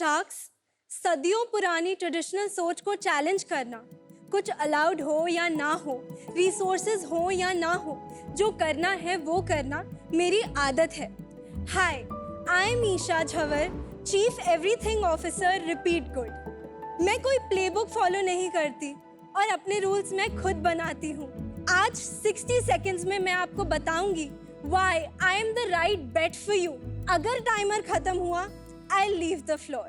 Sharks, सदियों पुरानी traditional सोच को चैलेंज करना, कुछ अलाउड हो या ना हो, रिसोर्सेज हो या ना हो, जो करना है वो करना मेरी आदत है। Hi, I am Isha Jhawar, chief everything officer, repeat good. मैं कोई प्लेबुक फॉलो नहीं करती और अपने रूल्स मैं खुद बनाती हूँ। आज 60 सेकंड्स में मैं आपको बताऊंगी why I am the right bet for you। अगर टाइमर खत्म हुआ, I'll leave the floor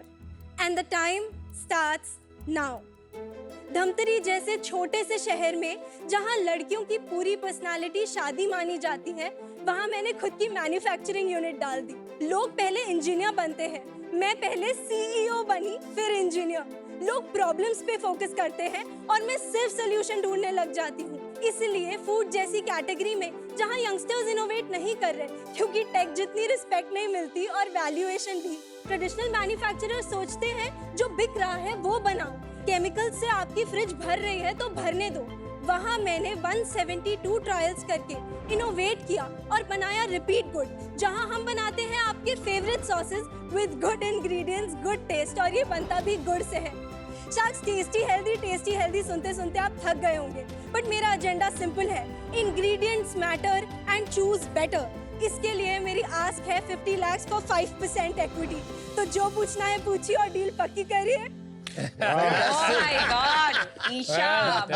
and the time starts now। Dhamtari जैसे छोटे से शहर में जहां लड़कियों की पूरी पर्सनालिटी शादी मानी जाती है, वहां मैंने खुद की मैन्युफैक्चरिंग यूनिट डाल दी। लोग पहले इंजीनियर बनते हैं, मैं पहले सीईओ बनी, फिर इंजीनियर। लोग प्रॉब्लम्स पे फोकस करते हैं और मैं सिर्फ सोल्यूशन ढूंढने लग जाती हूँ। इसलिए फूड जैसी कैटेगरी में जहाँ यंगस्टर्स इनोवेट नहीं कर रहे, क्योंकि टेक जितनी रिस्पेक्ट नहीं मिलती और वैल्यूएशन भी। ट्रेडिशनल मैन्युफैक्चरर सोचते हैं जो बिक रहा है वो बनाओ, केमिकल से आपकी फ्रिज भर रही है तो भरने दो। वहाँ मैंने 172 ट्रायल्स करके इनोवेट किया और बनाया रिपीट गुड, जहाँ हम बनाते हैं आपके favourite sauces with good ingredients, good taste, और ये बनता भी गुड़ से है। शायद टेस्टी हेल्दी सुनते सुनते आप थक गए होंगे, बट मेरा एजेंडा सिंपल है, ingredients matter and choose better. इसके लिए मेरी आस्क है 50 lakhs for 5% equity। तो जो पूछना है पूछिए और डील पक्की करिए। Oh my God, Isha,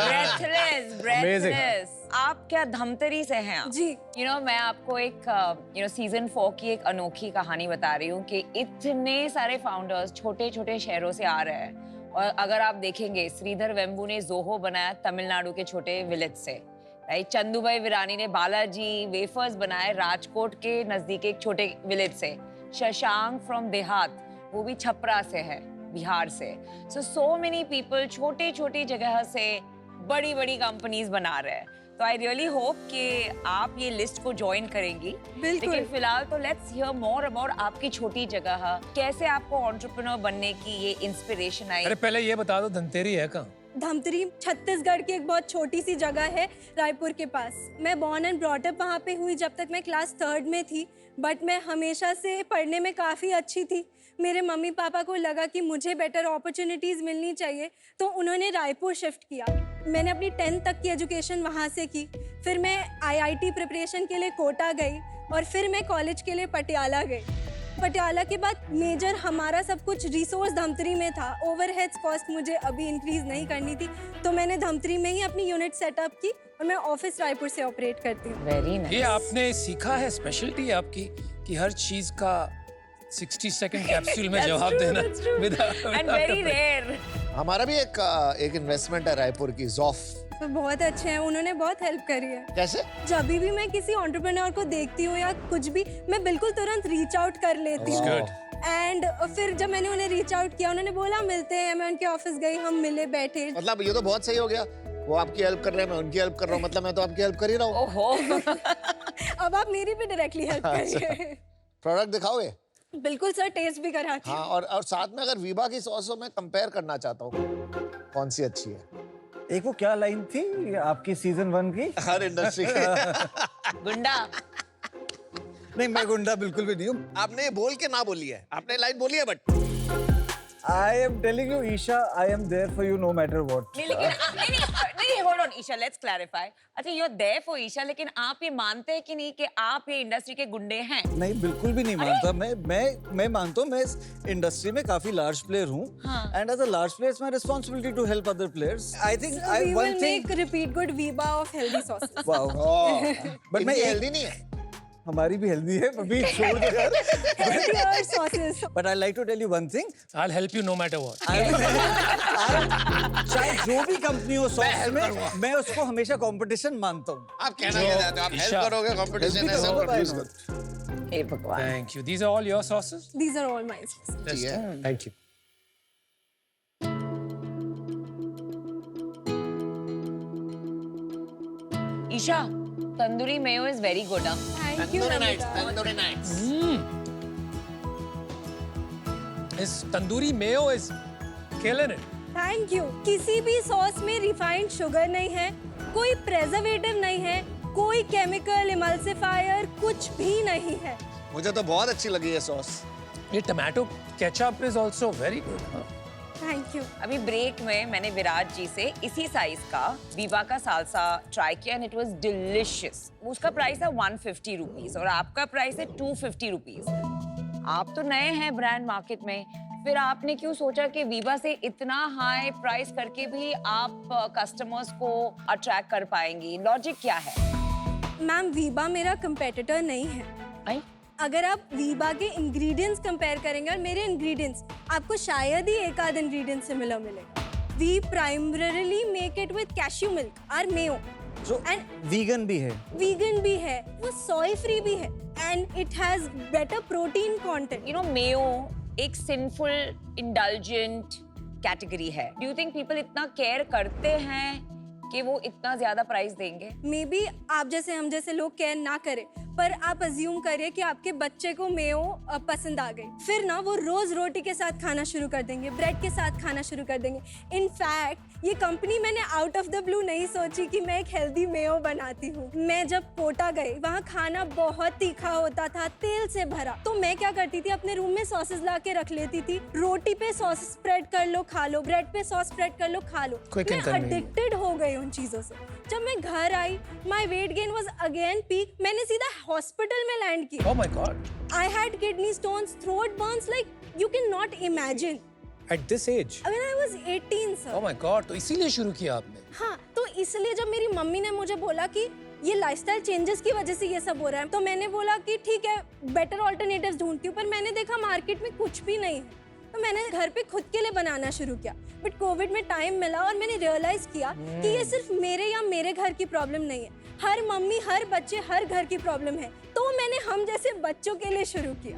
breathless। आप क्या धमतरी से हैं आप? जी। मैं आपको एक सीजन 4 की एक अनोखी कहानी बता रही हूँ कि इतने सारे फाउंडर्स छोटे छोटे शहरों से आ रहे हैं। और अगर आप देखेंगे, श्रीधर वेम्बू ने जोहो बनाया तमिलनाडु के छोटे विलेज से, राइट? चंदूभाई विरानी ने बालाजी वेफर्स बनाए राजकोट के नजदीक एक छोटे विलेज से। शशांक फ्रॉम देहात, वो भी छपरा से है, बिहार से। सो मेनी पीपल छोटे छोटी जगह से बड़ी बड़ी कंपनीज बना रहे हैं। तो आई रियली होप कि आप ये लिस्ट को ज्वाइन करेंगी। लेकिन फिलहाल तो लेट्स हियर मोर अबाउट आपकी छोटी जगह, कैसे आपको एंटरप्रेन्योर बनने की ये इंस्पिरेशन आई। अरे पहले ये बता दो, धमतरी है कहाँ? धमतरी छत्तीसगढ़ की एक बहुत छोटी सी जगह है, रायपुर के पास। मैं बॉर्न एंड ब्रॉट अप वहाँ पे हुई जब तक मैं क्लास 3rd में थी, बट मैं हमेशा से पढ़ने में काफ़ी अच्छी थी। मेरे मम्मी पापा को लगा कि मुझे बेटर अपॉर्चुनिटीज़ मिलनी चाहिए, तो उन्होंने रायपुर शिफ्ट किया। मैंने अपनी 10th तक की एजुकेशन वहाँ से की। फिर मैं IIT प्रिपरेशन के लिए कोटा गई और फिर मैं कॉलेज के लिए पटियाला गई। पटियाला के बाद मेजर हमारा सब कुछ रिसोर्स धमतरी में था। ओवरहेड्स कॉस्ट मुझे अभी इंक्रीज नहीं करनी थी, तो मैंने धमतरी में ही अपनी यूनिट सेटअप की और मैं ऑफिस रायपुर से ऑपरेट करती हूँ। Very nice. ये आपने सीखा है, स्पेशलिटी आपकी, कि हर चीज का 60 सेकंड कैप्सूल में जवाब देना। And very rare. हमारा भी एक इन्वेस्टमेंट है रायपुर की, ज़ॉफ। तो बहुत अच्छे हैं, उन्होंने बहुत हेल्प करी है। कैसे? जब भी मैं किसी एंटरप्रेन्योर को देखती हूँ या कुछ भी, मैं बिल्कुल तुरंत रीच आउट कर लेती हूँ। एंड फिर जब मैंने उन्हें रीच आउट किया, उन्होंने बोला मिलते हैं, मैं उनके ऑफिस गई, हम मिले, बैठे। मतलब ये तो बहुत सही हो गया, वो आपकी हेल्प कर रहे हैं, मैं उनकी हेल्प कर रहा हूँ, मतलब मैं तो आपकी हेल्प कर ही रहा हूँ। ओहो। अब आप मेरी भी डायरेक्टली हेल्प करिए। प्रोडक्ट दिखाओगे? बिल्कुल सर, टेस्ट भी कराती हूँ। हाँ, और साथ में अगर वीबा की सॉस हो, मैं कंपेयर करना चाहता हूँ, कौन सी अच्छी है? एक वो क्या लाइन थी आपकी सीजन 1 की? हर इंडस्ट्री के गुंडा। नहीं, मैं गुंडा बिल्कुल भी नहीं हूँ। आपने बोल के ना बोली है, आपने लाइन बोली है, but I am telling you, Isha, I am there for you no matter what. नहीं, लेकिन नहीं, hold on, Isha, let's clarify। अच्छा, you're there for ईशा, लेकिन आप ये मानते हैं कि नहीं कि आप ये इंडस्ट्री के गुंडे हैं? नहीं, बिल्कुल भी नहीं मानता। मैं मानता हूँ, मैं इस इंडस्ट्री में काफी लार्ज प्लेयर हूँ, and as a large player, it's my responsibility to help other players. I think We one will thing. make repeat good Viva of healthy sauces। Wow. But मैं हेल्दी नहीं है। हमारी भी healthy है, अभी छोड़ दो यार। Healthier sauces। But I'd like to tell you one thing. I'll help you no matter what। चाहे जो भी कंपनी हो सॉस में, मैं उसको हमेशा कंपटीशन मानता हूँ। आप कहना क्या चाहते हो? आप हेल्प करोगे, कंपटीशन है, सब प्लीज। हे भगवान। Thank you। These are all your sauces? These are all my sauces। Thank you। Isha, tandoori mayo is very good. Thank you, Namita। Tandoori nights. This tandoori mayo is killing it। Thank you. किसी भी sauce में refined sugar नहीं है, कोई preservative नहीं है, कोई chemical emulsifier कुछ भी नहीं है। मुझे तो बहुत अच्छी लगी है सॉस। ये tomato ketchup is also very good. Thank you. अभी ब्रेक में मैंने विराट जी से इसी साइज का वीवा का सालसा ट्राई किया एंड इट वाज डिलिशियस। उसका प्राइस है 150 रुपीज और आपका प्राइस है 250 रुपीज। आप तो नए हैं ब्रांड मार्केट में, फिर आपने क्यों सोचा कि वीवा से इतना हाई प्राइस करके भी आप कस्टमर्स को अट्रैक्ट कर पाएंगी? लॉजिक क्या है? मैम वीबा मेरा कंपेटिटर नहीं है। आई? अगर आप वीबा के इंग्रेडिएंट्स कंपेयर करेंगे और मेरे इंग्रेडिएंट्स, आपको शायद ही एक आध इंग्रेडिएंट सिमिलर मिलेगा। We primarily make it with cashew milk और मेयो, जो एंड वीगन भी है। वीगन भी है, वो सोय फ्री भी है and it has better protein content. You know Mayo एक सिंफुल इंडल्जेंट कैटेगरी है। डू यू थिंक पीपल इतना केयर करते हैं कि वो इतना ज्यादा प्राइस देंगे? मे बी आप जैसे हम जैसे लोग केयर ना करें, पर आप अज्यूम करिए कि आपके बच्चे को मेयो पसंद आ गई, फिर ना वो रोज रोटी के साथ खाना शुरू कर देंगे, ब्रेड के साथ खाना शुरू कर देंगे। इनफैक्ट ये कंपनी मैंने आउट ऑफ द ब्लू नहीं सोची कि मैं एक हेल्दी मेयो बनाती हूँ। मैं जब कोटा गई, वहाँ खाना बहुत तीखा होता था, तेल से भरा, तो मैं क्या करती थी, अपने रूम में सॉसेस ला के रख लेती थी। रोटी पे सॉस स्प्रेड कर लो, खा लो, ब्रेड पे सॉस स्प्रेड कर लो, खा लो। Quick and मैं convenient. एडिक्टेड हो गई उन चीजों से। जब मैं घर आई, my weight gain was again peak. मैंने सीधा हॉस्पिटल में लैंड किया। Oh my god. I had kidney stones, throat burns, like you cannot imagine. At this age? When I was 18, sir. Oh my God, तो इसीलिए शुरू किया आपने? हाँ, तो इसलिए जब मेरी मम्मी ने मुझे बोला कि ये लाइफस्टाइल चेंजेस की वजह से ये सब हो रहा है, तो मैंने बोला कि ठीक है, बेटर ऑल्टरनेटिव्स ढूंढती हूँ। पर मैंने देखा मार्केट में कुछ भी नहीं है, तो मैंने घर पे खुद के लिए बनाना शुरू किया। बट कोविड में टाइम मिला और मैंने रियलाइज किया कि ये सिर्फ मेरे या मेरे घर की प्रॉब्लम नहीं है, हर मम्मी, हर बच्चे, हर घर की प्रॉब्लम है। तो मैंने हम जैसे बच्चों के लिए शुरू किया।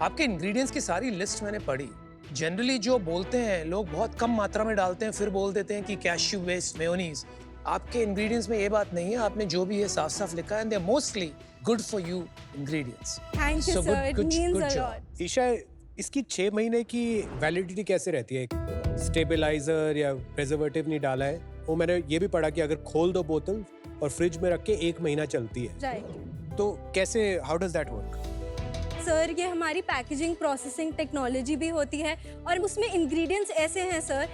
आपके इंग्रेडिएंट्स की सारी लिस्ट मैंने पढ़ी। जनरली जो बोलते हैं लोग बहुत कम मात्रा में डालते हैं, फिर बोल देते हैं कि कैश्यू बेस्ड मेयोनीज। आपके इंग्रेडिएंट्स में ये बात नहीं है, आपने जो भी है साफ साफ लिखा है, and they are mostly good for you ingredients. Thank you So good- sir, it good- means good a job. Lot. Isha, इसकी 6 महीने की वैलिडिटी कैसे रहती है? स्टेबलाइजर या प्रिजर्वेटिव नहीं डाला है? वो मैंने ये भी पढ़ा कि अगर खोल दो बोतल और फ्रिज में रख के 1 महीना चलती है। राइट तो कैसे, how does that work? Sir, ये हमारी पैकेजिंग प्रोसेसिंग टेक्नोलॉजी भी होती है और उसमें इंग्रेडिएंट्स ऐसे हैं सर,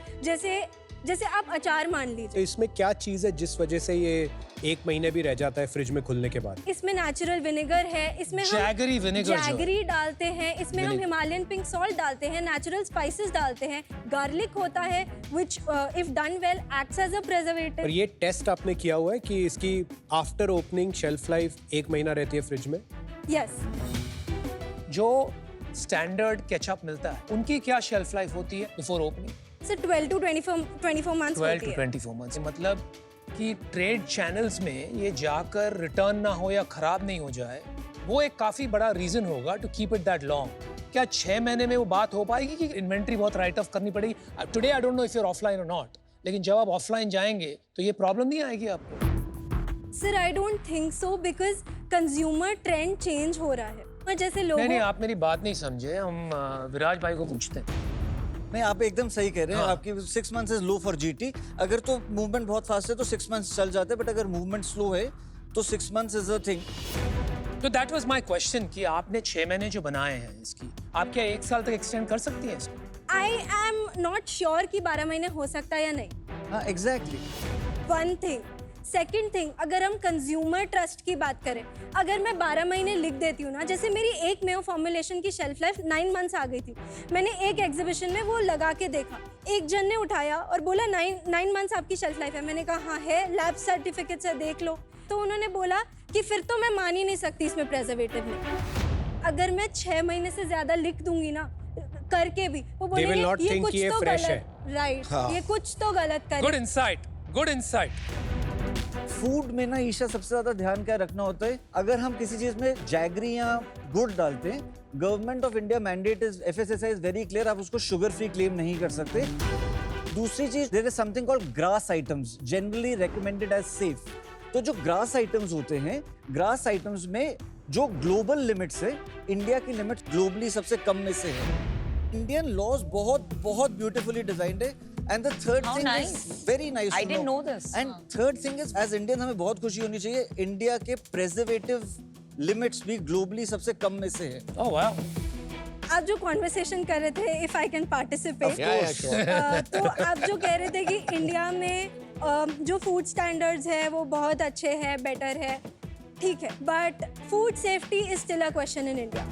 जैसे आप अचार मान तो लीजिए, इसमें क्या चीज़ है जिस वजह से ये 1 महीने भी रह जाता है फ्रिज में खुलने के बाद? इसमें नेचुरल विनेगर है, इसमें हम जैगरी विनेगर जो है। जैगरी डालते हैं, इसमें हम Vinegar. हिमालयन पिंक सॉल्ट डालते हैं, नेचुरल स्पाइसेस डालते हैं, गार्लिक होता है which if done well acts as a और प्रिजर्वेटिव। ये टेस्ट आपने किया हुआ है कि इसकी आफ्टर ओपनिंग शेल्फ लाइफ 1 महीना रहती है फ्रिज में? यस, जो स्टैंडर्ड केचप मिलता है, उनकी क्या शेल्फ लाइफ होती है before opening? Sir 12 to 24 months 12 होती to है। 24 मंथ्स। मतलब कि ट्रेड चैनल्स में ये जाकर रिटर्न ना हो या खराब नहीं हो जाए, वो एक काफी बड़ा रीजन होगा to keep it that long. क्या 6 महीने में वो बात हो पाएगी कि इन्वेंट्री बहुत राइट ऑफ करनी पड़ेगी? Today I don't know if you are offline और नॉट, लेकिन जब आप ऑफलाइन जाएंगे तो ये प्रॉब्लम नहीं आएगी आपको? Sir I don't think so, because consumer trend change हो रहा है और जैसे नहीं, लोगों आप मेरी बात नहीं समझे। हम विराज भाई को पूछते हैं। नहीं, आप एकदम सही कह रहे हैं। हाँ। आपकी 6 months is low for GT. अगर तो मूवमेंट बहुत फास्ट है तो 6 मंथ्स चल जाते हैं, बट अगर मूवमेंट स्लो है तो 6 मंथ्स इज अ थिंग। तो दैट वाज माय क्वेश्चन कि आपने 6 महीने जो बनाए हैं इसकी, आप क्या 1 साल तक एक्सटेंड कर सकती हैं इसको? आई एम नॉट श्योर कि 12 महीने हो सकता है या नहीं। हाँ, exactly. One thing. Second thing, अगर हम कंज्यूमर ट्रस्ट की बात करें, अगर मैं 12 महीने लिख देती हूँ ना, जैसे मेरी एक मेयो फॉर्मुलेशन की शेल्फ लाइफ 9 मंथ्स आ गई थी। मैंने एक एग्जीबिशन में वो लगा के देखा, एक जन ने उठाया और बोला 9 मंथ्स आपकी शेल्फ लाइफ है। मैंने कहा हाँ है, लैब सर्टिफिकेट से देख लो। तो उन्होंने बोला कि फिर तो मैं मान ही नहीं सकती इसमें प्रेजर्वेटिव नहीं। अगर मैं 6 महीने से ज्यादा लिख दूंगी ना करके भी, वो They will बोलेंगे not ये think कुछ कि ये तो fresh गलत, है। राइट, ये कुछ तो गलत कर। Good insight, good insight. Food में ना ईशा सबसे ज्यादा ध्यान क्या रखना होता है, अगर हम किसी चीज में जैगरी या गुड़ डालते हैं, government of India mandate is, FSSAI is very clear, आप उसको शुगर फ्री क्लेम नहीं कर सकते। दूसरी चीज, there is something called GRAS items, generally recommended as safe. तो जो ग्रास आइटम्स होते हैं, ग्रास आइटम्स में जो ग्लोबल लिमिट्स है, इंडिया की लिमिट ग्लोबली सबसे कम में से है। इंडियन लॉज बहुत बहुत ब्यूटीफुली डिजाइंड है। And the third How thing nice. Is very nice, I didn't know this. And third thing is, as Indian हमें बहुत खुशी होनी चाहिए, इंडिया के प्रेजर्वेटिव लिमिट्स भी ग्लोबली सबसे कम में से है। Oh wow. आप जो कॉन्वर्सेशन कर रहे थे, if I can participate, Yeah, तो आप जो कह रहे थे कि इंडिया में जो फूड स्टैंडर्ड्स है वो बहुत अच्छे हैं, बेटर है, ठीक है, but food safety is still a question in India.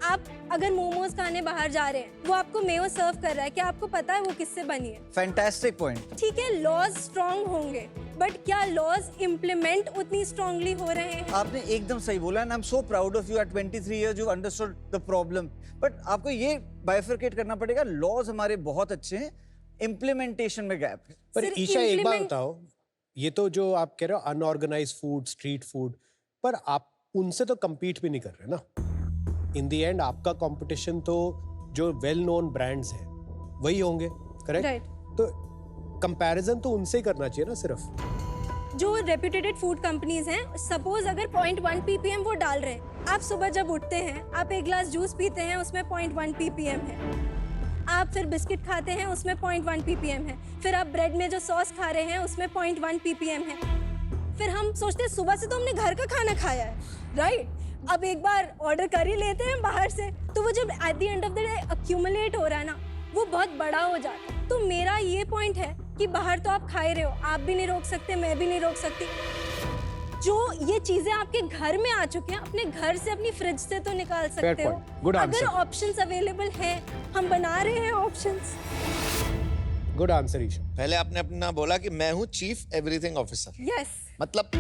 आप अगर मोमोज खाने बाहर जा रहे हैं, वो आपको मेयो सर्व कर रहा है, क्या आपको पता है वो किससे बनी है? Fantastic point. ठीक है, लॉज स्ट्रांग होंगे, बट क्या लॉज इम्प्लीमेंट उतनी स्ट्रांगली हो रहे हैं? आपने एकदम सही बोला and I am so proud of you. At 23 years you understood the problem, but आपको ये बाइफरकेट करना पड़ेगा। लॉज हमारे बहुत अच्छे हैं, इम्प्लीमेंटेशन में गैप है। पर सिर्फ ईशा एक बात implement- बताओ, ये तो जो आप कह रहे हो अनऑर्गेनाइज फूड, स्ट्रीट फूड, पर आप उनसे तो compete भी नहीं कर रहे ना। इन द एंड आपका कंपटीशन तो जो वेल नोन ब्रांड्स हैं वही होंगे, करेक्ट? Right. तो कंपैरिजन तो उनसे ही करना चाहिए ना सिर्फ। जो रेप्यूटेड फूड कंपनीज हैं, सपोज अगर 0.1 ppm वो डाल रहे हैं, आप सुबह जब उठते हैं, आप एक ग्लास जूस पीते हैं, उसमें 0.1 ppm है। आप फिर बिस्किट खाते हैं, उसमें 0.1 ppm है। फिर आप ब्रेड में जो सॉस खा रहे हैं, उसमें 0.1 ppm है। फिर हम सोचते हैं सुबह से तो हमने घर का खाना खाया है, राइट? अब एक बार ऑर्डर कर ही लेते हैं बाहर से, तो वो जब at the end of the day accumulate हो रहा है ना, वो बहुत बड़ा हो जाता है। तो मेरा ये पॉइंट है कि बाहर तो आप खा ही रहे हो, आप भी नहीं रोक सकते, मैं भी नहीं रोक सकती। जो ये चीजें आपके घर में आ चुके हैं, अपने घर से, अपनी फ्रिज से तो निकाल सकते हो। point. Good अगर answer. ऑप्शंस अवेलेबल हैं, हम बना रहे हैं ऑप्शंस। Good answer Isha. पहले आपने अपना बोला कि मैं हूँ चीफ एवरीथिंग ऑफिसर, यस, मतलब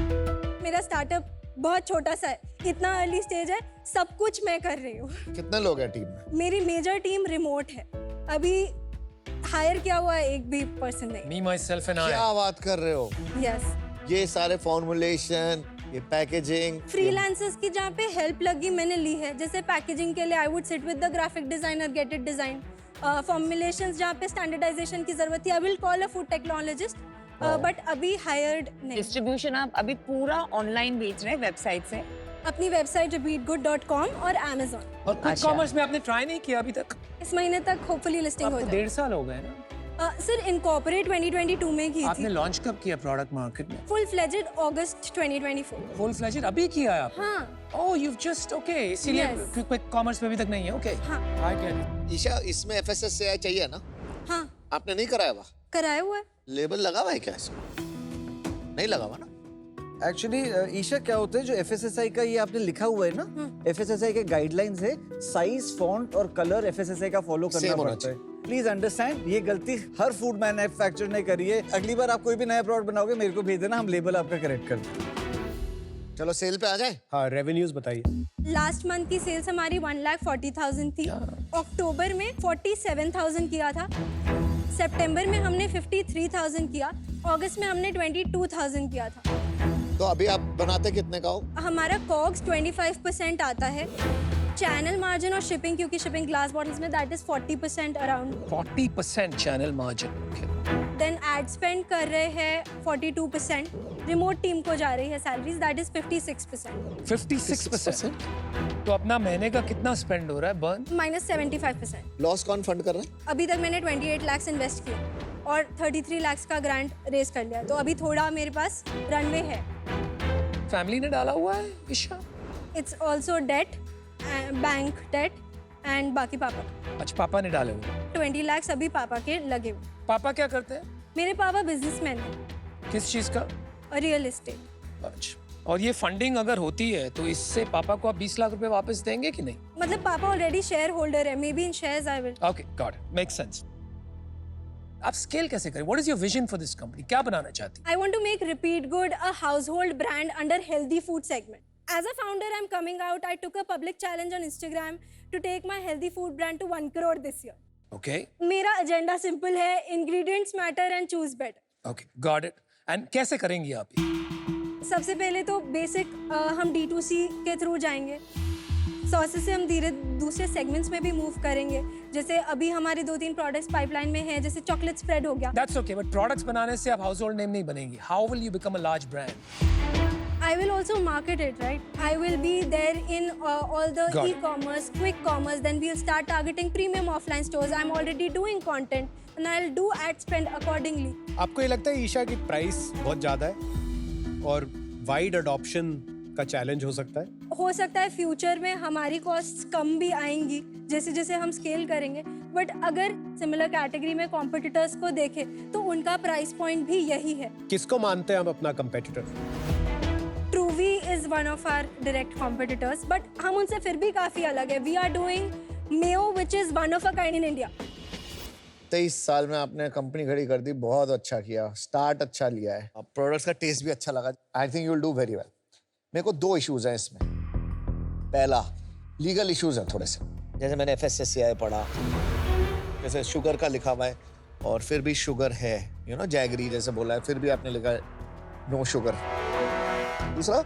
मेरा स्टार्टअप बहुत छोटा सा है, इतना अर्ली स्टेज है, सब कुछ मैं कर रही हूँ। कितने लोग हैं टीम में? मेरी मेजर टीम रिमोट है, अभी हायर किया हुआ है एक भी पर्सन नहीं। Me, myself and I. क्या बात कर रहे हो? यस, ये सारे फॉर्मुलेशन, ये पैकेजिंग, फ्रीलांसर्स की जहाँ पे हेल्प लगी मैंने ली है। जैसे पैकेजिंग के लिए I would sit with the graphic designer, get it design. Formulations जहाँ पे स्टैंडर्डाइजेशन की जरूरत थी, I will call a food technologist, but अभी हायर्ड नहीं। डिस्ट्रीब्यूशन आप अभी पूरा ऑनलाइन बेच रहे हैं वेबसाइट से? अपनी वेबसाइट repeatgood.com और Amazon। और कुछ अच्छा। कॉमर्स में आपने ट्राई नहीं किया अभी तक? इस महीने तक होपफुली लिस्टिंग हो आपको जाए। 1.5 साल हो गए ना। सर इनकॉर्पोरेट 2022 में की आपने थी, लॉन्च कब किया प्रोडक्ट मार्केट में? फुल फ्लेजेड अगस्त 2024। फुल फ्लेजेड अभी किया है आपने? हाँ ओह यू जस्ट ओके, इसीलिए Yes. क्विक कॉमर्स में अभी तक नहीं है। ओके, हाँ आई गेट इट। ईशा इसमें FSSAI चाहिए ना? हाँ, आपने नहीं कराया हुआ? कराया हुआ है। लेबल लगा हुआ है क्या इसमें? नहीं लगा हुआ ना? एक्चुअली ईशा क्या होता है, जो FSSAI का ये आपने लिखा हुआ है ना, FSSAI के गाइडलाइंस है, साइज, फॉन्ट और कलर FSSAI का फॉलो करना Same होना पड़ता है। प्लीज अंडरस्टैंड, ये गलती हर फूड मैन्युफैक्चरर ने करी है। अगली बार आप कोई भी नया प्रोडक्ट बनाओगे, मेरे को भेज देना, हम लेबल आपका करेक्ट कर देंगे। चलो सेल पे आ जाए। हाँ, रेवेन्यूज बताइए। लास्ट मंथ की सेल्स हमारी 1,40,000 थी, अक्टूबर में 47,000 किया था, सितंबर में हमने 53,000 किया, अगस्त में हमने 22,000 किया था। तो अभी आप बनाते कितने का हो? हमारा कॉग्स 25% आता है, चैनल मार्जिन और शिपिंग, क्योंकि शिपिंग ग्लास बॉटल्स में that is 40% around. 40% channel margin. Then ad spend कर रहे हैं 42%, रिमोट टीम को जा रही है सैलरीज, दैट इज 56%, 56%। तो अपना महीने का कितना स्पेंड हो रहा है बर्न? माइनस 75%। लॉस कौन फंड कर रहा है? अभी तक मैंने 28 लाख इन्वेस्ट किया और 33 लाख का ग्रांट रेज कर लिया, तो अभी थोड़ा मेरे पास रनवे है। फैमिली ने डाला हुआ है Isha? It's also debt, bank debt and बाकी पापा। अच्छा, पापा ने डाले हुए। 20 लाख अभी पापा के लगे हुए। पापा क्या करते हैं? मेरे पापा बिजनेसमैन हैं, किस चीज का? Real estate. अच्छा, और ये फंडिंग अगर होती है तो इससे पापा को आप 20 लाख रुपए वापस देंगे कि नहीं? मतलब पापा ऑलरेडी शेयर होल्डर है, may be in shares I will. Okay, got it, make sense. आप स्केल कैसे करें? What is your vision for this company? क्या बनाना चाहती हैं? I want to make Repeat Good a household brand under healthy food segment. As a founder, I'm coming out. I took a public challenge on Instagram to take my healthy food brand to 1 crore this year. Okay मेरा agenda simple है, ingredients matter and choose better. Okay, got it. And कैसे करेंगी आप ये? सबसे पहले तो basic हम D2C के थ्रू जाएंगे, सॉसेस से हम धीरे दूसरे सेगमेंट्स में भी मूव करेंगे। जैसे अभी हमारे 2-3 प्रोडक्ट्स पाइपलाइन में हैं, जैसे चॉकलेट स्प्रेड हो गया। दैट्स ओके, बट प्रोडक्ट्स बनाने से आप हाउस होल्ड नेम नहीं बनेंगी। How will you become a large brand? I will also market it, right? I will be there in all the Got it. e-commerce, quick commerce. Then we'll start targeting premium offline stores. I'm already doing content, and I'll do ad spend accordingly. आपको ये लगता है ईशा की price बहुत ज्यादा है और wide adoption का चैलेंज हो सकता है? हो सकता है फ्यूचर में हमारी कॉस्ट्स कम भी आएंगी, जैसे जैसे हम स्केल करेंगे, बट अगर सिमिलर कैटेगरी में कॉम्पिटिटर्स को देखें तो उनका प्राइस पॉइंट भी यही है। किसको मानते हैं हम अपना competitor? Truvi is one of our direct competitors, but हम उनसे फिर भी काफ़ी अलग है। We are doing Mayo which is one of a kind in India. 23 साल में आपने कंपनी खड़ी कर दी, बहुत अच्छा किया, स्टार्ट अच्छा लिया है, प्रोडक्ट्स का टेस्ट भी अच्छा लगा। I think you will do very well. मेरे को 2 इश्यूज हैं इसमें। पहला, लीगल इश्यूज हैं थोड़े से, जैसे मैंने FSSAI पढ़ा, जैसे शुगर का लिखा हुआ है और फिर भी शुगर है, यू नो, जैगरी जैसे बोला है, फिर भी आपने लिखा है नो शुगर। दूसरा,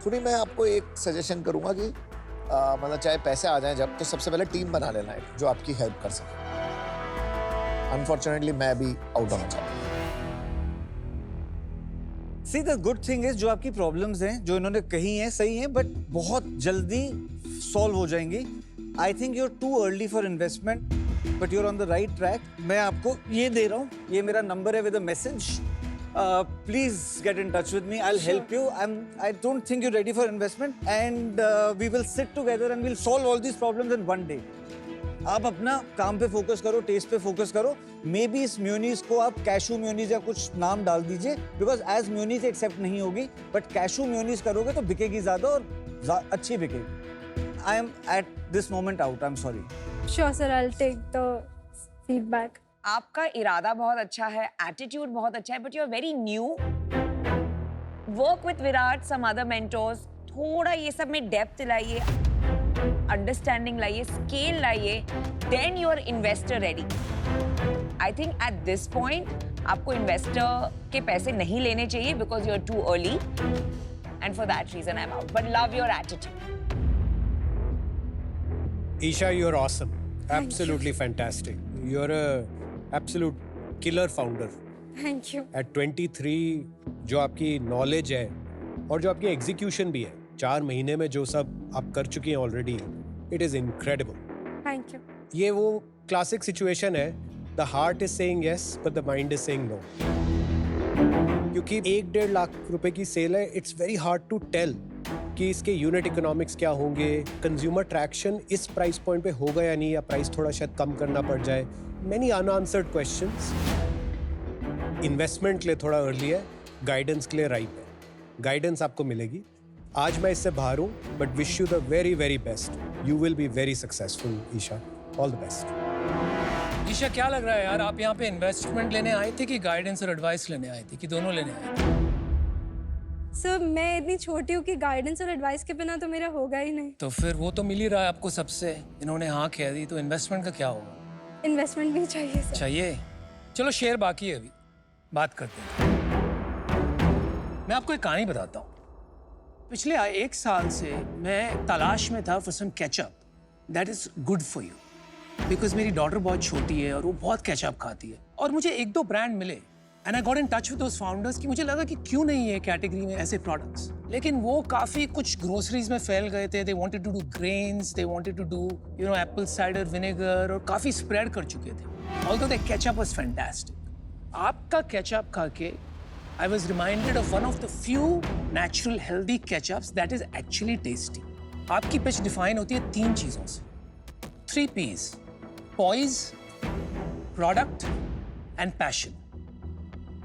थोड़ी मैं आपको एक सजेशन करूंगा कि मतलब चाहे पैसे आ जाएं जब, तो सबसे पहले टीम बना लेना है जो आपकी हेल्प कर सके। अनफॉर्चुनेटली मैं भी आउट होना चाहता हूँ। See, the good thing is जो आपकी प्रॉब्लम्स हैं, जो इन्होंने कही हैं, सही हैं, बट बहुत जल्दी सॉल्व हो जाएंगी। I think you're too early for investment, but you're on the right track. मैं आपको ये दे रहा हूँ, ये मेरा नंबर है with a message. Please get in touch with me. I'll help you. I don't think you're ready for investment, and we will sit together and we'll solve all these problems in one day. आप अपना काम पे focus करो, test पे focus करो। May be इस म्यूनीस को आप कैशू म्यूनीस या कुछ नाम डाल दीजिए, बिकॉज एज म्यूनीस एक्सेप्ट नहीं होगी, बट कैशू म्यूनीस करोगे तो बिकेगी ज्यादा और अच्छी बिकेगी। I am at this moment out, I am sorry. Sure sir, I'll take the feedback. आपका इरादा बहुत अच्छा है, एटीट्यूड बहुत अच्छा है, but you are very new. Work with Virat, some other mentors, थोड़ा ये सब में डेप्थ लाइए, अंडरस्टैंडिंग लाइए, स्केल लाइए, then you are investor ready. I think at this point आपको इन्वेस्टर के पैसे नहीं लेने चाहिए, because you are too early, and for that reason I am out, but love your attitude. Isha, you're awesome. Absolutely fantastic. You're a absolute killer founder. Thank you. At 23, जो आपकी knowledge है और जो आपकी एग्जीक्यूशन भी है, 4 महीने में जो सब आप कर चुकी हैं already, it is incredible. Thank you. ये वो क्लासिक सिचुएशन है, the heart is saying yes but the mind is saying no. क्योंकि 1-1.5 लाख रुपए की सेल है, it's very hard to tell कि इसके यूनिट इकोनॉमिक्स क्या होंगे, कंज्यूमर ट्रैक्शन इस प्राइस पॉइंट पे होगा या नहीं, या प्राइस थोड़ा शायद कम करना पड़ जाए। Many unanswered questions. इन्वेस्टमेंट के लिए थोड़ा अर्ली है, गाइडेंस के लिए राइट है। गाइडेंस आपको मिलेगी। आज मैं इससे बाहर हूँ, but wish you the very very best. You will be very successful Isha, all the best. Isha, क्या लग रहा है यार, आप यहाँ पे इन्वेस्टमेंट लेने आए थे कि गाइडेंस और एडवाइस लेने आए थे, कि दोनों लेने आए थे? सर मैं इतनी छोटी हूँ कि गाइडेंस और एडवाइस के बिना तो मेरा होगा ही नहीं। तो फिर वो तो मिल ही रहा है आपको सबसे, इन्होंने हाँ कह दी, तो इन्वेस्टमेंट का क्या होगा? इन्वेस्टमेंट भी चाहिए सर। चाहिए? चलो शेयर बाकी है, अभी बात करते हैं। मैं आपको एक कहानी बताता हूँ। पिछले 1 साल से मैं तलाश में था for some ketchup that is good for you, because मेरी डॉटर बहुत छोटी है और वो बहुत केचअप खाती है, और मुझे 1-2 ब्रांड मिले and I got in touch with those founders कि मुझे लगा कि क्यों नहीं है कैटेगरी में ऐसे प्रोडक्ट्स, लेकिन वो काफ़ी कुछ ग्रोसरीज में फैल गए थे। They wanted to do grains, they wanted to do you know apple cider vinegar, और काफ़ी स्प्रेड कर चुके थे। Although the ketchup was fantastic. आपका केचअप खा के I was reminded of one of the few natural healthy ketchups that is actually tasty. आपकी pitch define होती है 3 चीजों से, 3 P's: poise, product and passion.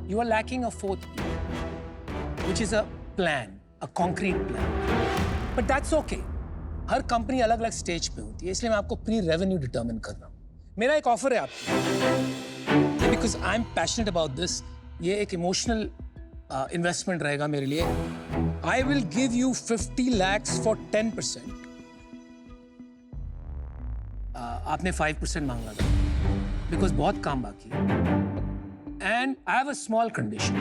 You are lacking a 4th P, which is a plan, a concrete plan. But that's okay. Her company अलग अलग stage पे होती है, इसलिए मैं आपको प्री रेवेन्यू डिटर्मिन कर रहा हूँ। मेरा एक ऑफर है आपको, because I am passionate about this. ये एक इमोशनल इन्वेस्टमेंट रहेगा मेरे लिए। I will give you 50 lakhs for 10%। आपने 5% मांगा था, बिकॉज बहुत काम बाकी है। And I have a small condition.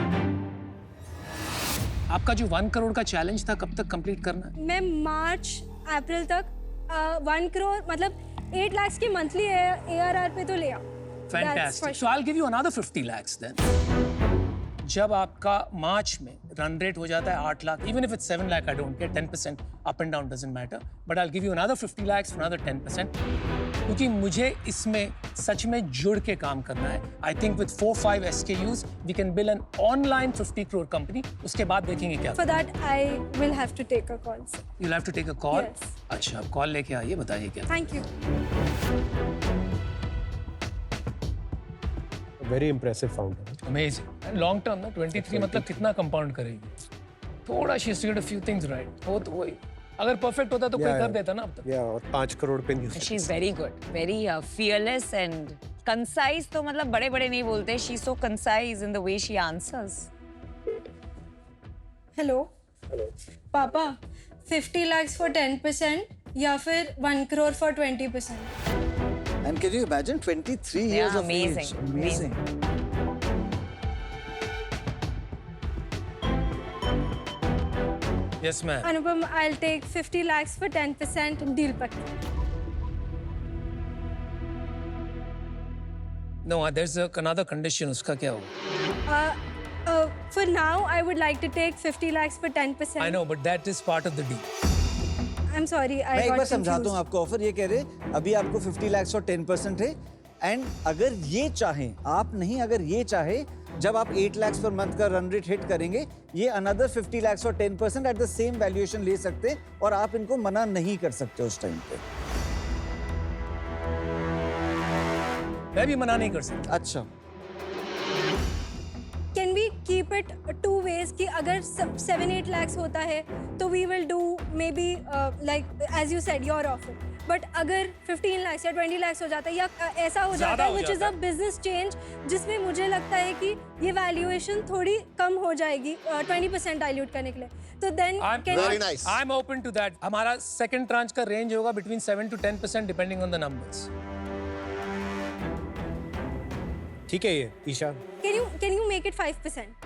आपका जो 1 करोड़ का चैलेंज था, कब तक कंप्लीट करना है? मैं मार्च अप्रैल तक 1 करोड़ मतलब 8 लाख की मंथली ARR पे तो ले आओ। Fantastic. So I'll give you another 50 lakhs then. जब आपका मार्च में रन रेट हो जाता है 8 lakh, even if it's 7 lakh, I don't care, 10% up and down doesn't matter, but I'll give you another 50 lakhs for another 10%, क्योंकि मुझे इसमें सच में जुड़ के काम करना है. I think with 4-5 SKUs, we can build an online 50 crore company. उसके बाद देखेंगे क्या. For that, I will have to take a call, sir. You'll have to take a call. Yes. अच्छा, आप कॉल लेके आइए, बताइए क्या. Thank you. Very impressive founder. Amazing. Long term ना 23 मतलब कितना कंपाउंड करेगी. थोड़ा she has to get a few things right. वो तो वही. अगर परफेक्ट होता तो कोई कर देता ना अब तक. या और 5 करोड़ पे नहीं. She's very good, very fearless and concise. तो मतलब बड़े-बड़े नहीं बोलते. She's so concise in the way she answers. Hello. Papa, 50 lakhs for 10% या फिर 1 crore for 20%. And can you imagine 23 years Yeah, of amazing, age? Amazing. Yes, ma'am. Anupam, I'll take 50 lakhs for 10% deal pakki. No, there's another condition. उसका क्या होगा? For now, I would like to take 50 lakhs for 10%. I know, but that is part of the deal. I'm sorry, I मैं एक got बार समझाता हूँ confused. आपको offer. ये कह रहे अभी आपको 50 lakhs और 10% है, एंड अगर ये चाहें आप नहीं, अगर ये चाहे जब आप 8 lakhs पर मंथ का रन रेट हिट करेंगे, ये अनदर 50 lakhs और 10% एट द सेम वैल्यूएशन ले सकते हैं और आप इनको मना नहीं कर सकते उस टाइम पे. मैं भी मना नहीं कर सकता. अच्छा. Can we keep it two ways कि अगर 7-8 lakhs होता है तो we will do maybe like as you said your offer. But अगर 15 lakhs या 20 lakhs हो जाता है या ऐसा हो जाता है which is a business change जिसमें मुझे लगता है कि ये valuation थोड़ी कम हो जाएगी 20% dilute करने के लिए. तो then can Very nice. I'm open to that. हमारा second tranche का range होगा between 7 to 10% depending on the numbers. ठीक है ये Isha. can you make it 5%?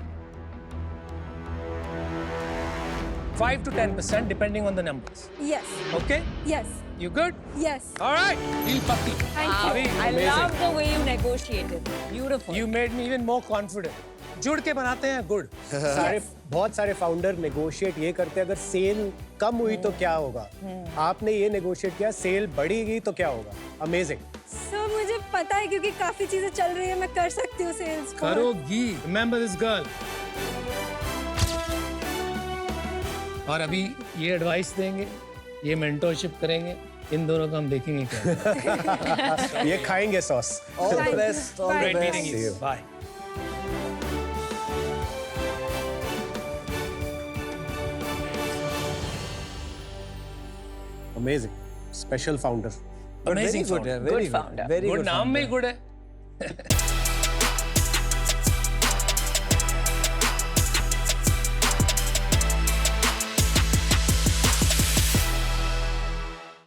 5 to 10% depending on the numbers. Yes. Okay? Yes. You good? Yes. All right. Deal पक्की. Thank you. अभी I love the way you negotiated. Beautiful. You made me even more confident. जुड़ के बनाते हैं गुड़. बहुत सारे founder negotiate ये करते हैं अगर सेल कम हुई तो क्या होगा. आपने ये नेगोशिएट किया, सेल बढ़ेगी तो क्या होगा. अमेजिंग. So मुझे पता है क्योंकि काफी चीजें चल रही है, मैं कर सकती हूँ सेल्स को. करोगी. Remember this girl. और अभी ये एडवाइस देंगे, ये मेंटरशिप करेंगे, इन दोनों का हम देखेंगे क्या. ये खाएंगे sauce. All the Thank you. best. All the Bye. Great best. meeting you. Bye. Amazing. Special founder. But Amazing very good, founder. yeah, very Good founder. Very good good नाम में ही founder. गुड है.